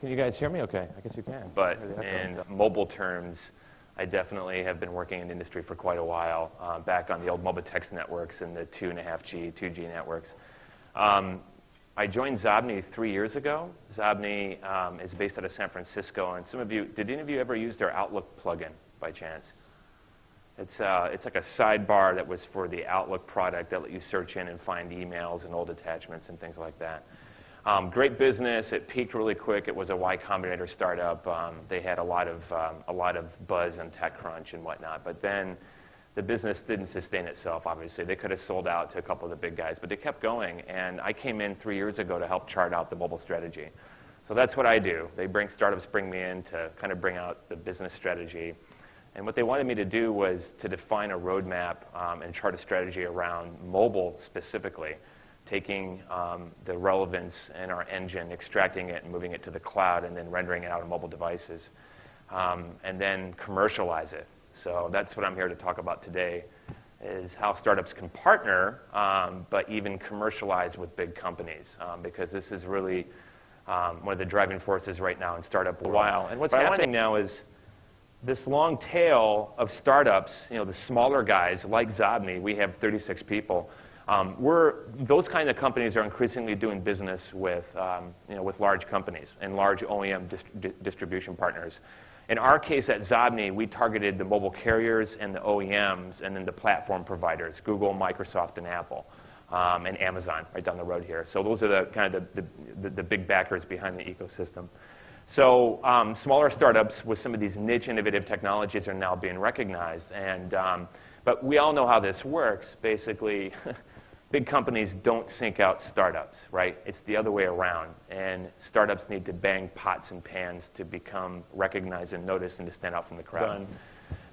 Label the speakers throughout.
Speaker 1: Can you guys hear me okay? I guess you can.
Speaker 2: But in mobile terms, I definitely have been working in the industry for quite a while, back on the old mobile text networks and the 2.5G, 2G networks. I joined Xobni 3 years ago. Xobni is based out of San Francisco, and some of you, did any of you ever use their Outlook plugin by chance? It's like a sidebar that was for the Outlook product that let you search in and find emails and old attachments and things like that. Great business. It peaked really quick. It was a Y Combinator startup. They had a lot of buzz and TechCrunch and whatnot. But then the business didn't sustain itself, obviously. They could have sold out to a couple of the big guys, but they kept going. And I came in 3 years ago to help chart out the mobile strategy. So that's what I do. Startups bring me in to kind of bring out the business strategy. And what they wanted me to do was to define a roadmap and chart a strategy around mobile specifically, taking the relevance in our engine, extracting it and moving it to the cloud, and then rendering it out on mobile devices, and then commercialize it. So that's what I'm here to talk about today, is how startups can partner, but even commercialize with big companies, because this is really one of the driving forces right now in startup world. And what's happening now is this long tail of startups, the smaller guys like Xobni, we have 36 people. Those kind of companies are increasingly doing business with, with large companies and large OEM distribution partners. In our case at Xobni, we targeted the mobile carriers and the OEMs and then the platform providers, Google, Microsoft, and Apple, and Amazon right down the road here. So those are the kind of the big backers behind the ecosystem. So smaller startups with some of these niche innovative technologies are now being recognized. But we all know how this works. Basically, big companies don't seek out startups, right? It's the other way around. And startups need to bang pots and pans to become recognized and noticed and to stand out from the crowd.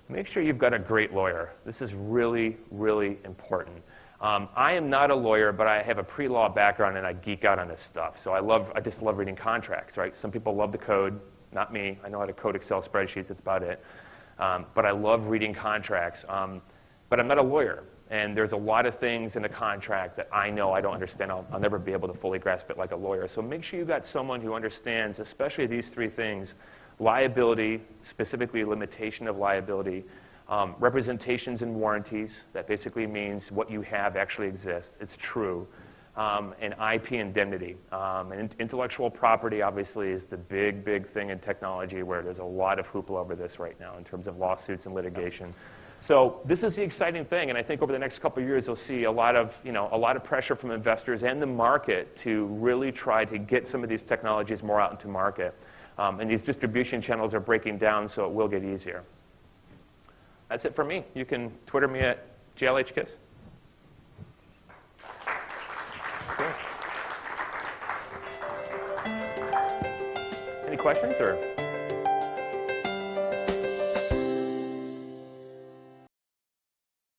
Speaker 2: Make sure you've got a great lawyer. This is really, really important. I am not a lawyer, but I have a pre-law background and I geek out on this stuff. So I just love reading contracts, right? Some people love the code, not me. I know how to code Excel spreadsheets, that's about it. But I love reading contracts. But I'm not a lawyer. And there's a lot of things in a contract that I know I don't understand. I'll never be able to fully grasp it like a lawyer. So make sure you've got someone who understands, especially these three things: liability, specifically limitation of liability, representations and warranties. That basically means what you have actually exists. It's true. And IP indemnity. And intellectual property, obviously, is the big, big thing in technology where there's a lot of hoopla over this right now in terms of lawsuits and litigation. So this is the exciting thing, and I think over the next couple of years you'll see a lot of pressure from investors and the market to really try to get some of these technologies more out into market. And these distribution channels are breaking down, so it will get easier. That's it for me. You can Twitter me at JLHKiss. Cool. Any questions or?